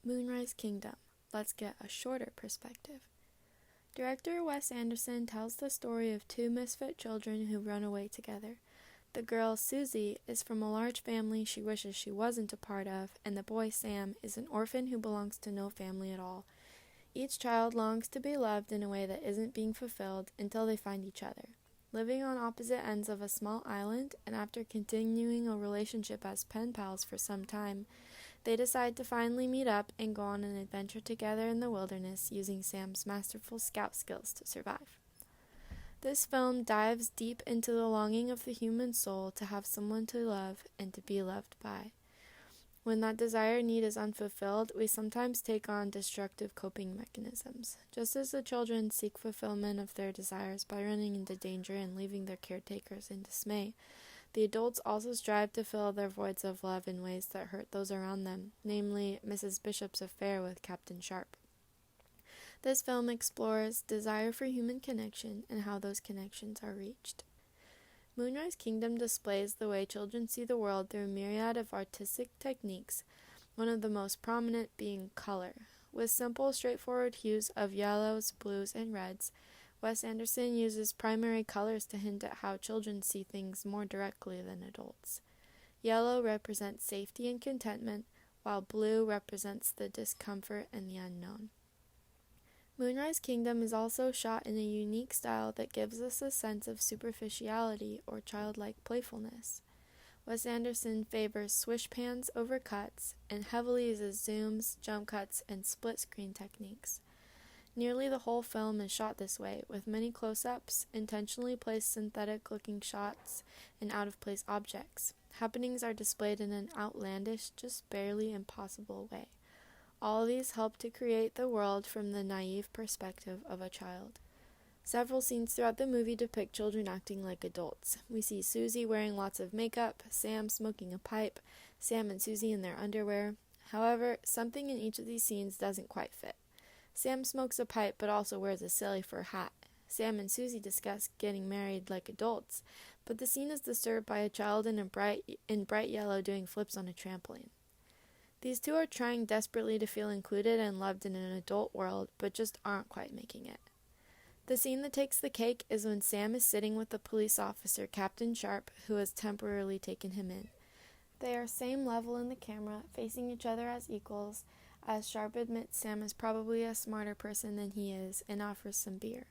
Moonrise Kingdom. Let's get a shorter perspective. Director Wes Anderson tells the story of two misfit children who run away together. The girl, Susie, is from a large family she wishes she wasn't a part of, and the boy, Sam, is an orphan who belongs to no family at all. Each child longs to be loved in a way that isn't being fulfilled until they find each other. Living on opposite ends of a small island, and after continuing a relationship as pen pals for some time, they decide to finally meet up and go on an adventure together in the wilderness using Sam's masterful scout skills to survive. This film dives deep into the longing of the human soul to have someone to love and to be loved by. When that desired need is unfulfilled, we sometimes take on destructive coping mechanisms. Just as the children seek fulfillment of their desires by running into danger and leaving their caretakers in dismay, the adults also strive to fill their voids of love in ways that hurt those around them, namely Mrs. Bishop's affair with Captain Sharp. This film explores desire for human connection and how those connections are reached. Moonrise Kingdom displays the way children see the world through a myriad of artistic techniques, one of the most prominent being color. With simple, straightforward hues of yellows, blues, and reds, Wes Anderson uses primary colors to hint at how children see things more directly than adults. Yellow represents safety and contentment, while blue represents the discomfort and the unknown. Moonrise Kingdom is also shot in a unique style that gives us a sense of superficiality or childlike playfulness. Wes Anderson favors swish pans over cuts and heavily uses zooms, jump cuts, and split-screen techniques. Nearly the whole film is shot this way, with many close-ups, intentionally placed synthetic-looking shots, and out-of-place objects. Happenings are displayed in an outlandish, just barely impossible way. All these help to create the world from the naive perspective of a child. Several scenes throughout the movie depict children acting like adults. We see Susie wearing lots of makeup, Sam smoking a pipe, Sam and Susie in their underwear. However, something in each of these scenes doesn't quite fit. Sam smokes a pipe but also wears a silly fur hat. Sam and Susie discuss getting married like adults, but the scene is disturbed by a child in bright yellow doing flips on a trampoline. These two are trying desperately to feel included and loved in an adult world, but just aren't quite making it. The scene that takes the cake is when Sam is sitting with the police officer, Captain Sharp, who has temporarily taken him in. They are same level in the camera, facing each other as equals, as Sharp admits Sam is probably a smarter person than he is and offers some beer.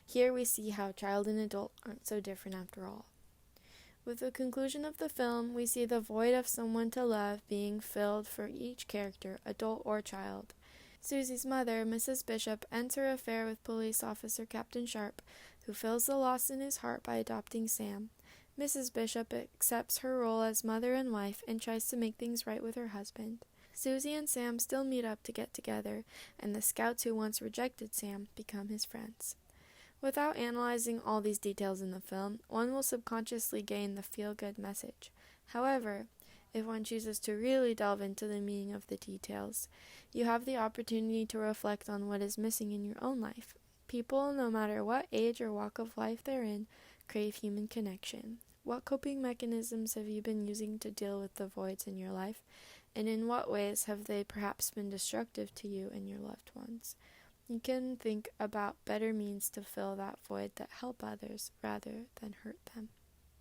Here we see how child and adult aren't so different after all. With the conclusion of the film, we see the void of someone to love being filled for each character, adult or child. Susie's mother, Mrs. Bishop, ends her affair with police officer Captain Sharp, who fills the loss in his heart by adopting Sam. Mrs. Bishop accepts her role as mother and wife and tries to make things right with her husband. Susie and Sam still meet up to get together, and the scouts who once rejected Sam become his friends. Without analyzing all these details in the film, one will subconsciously gain the feel-good message. However, if one chooses to really delve into the meaning of the details, you have the opportunity to reflect on what is missing in your own life. People, no matter what age or walk of life they're in, crave human connection. What coping mechanisms have you been using to deal with the voids in your life, and in what ways have they perhaps been destructive to you and your loved ones? You can think about better means to fill that void that help others rather than hurt them.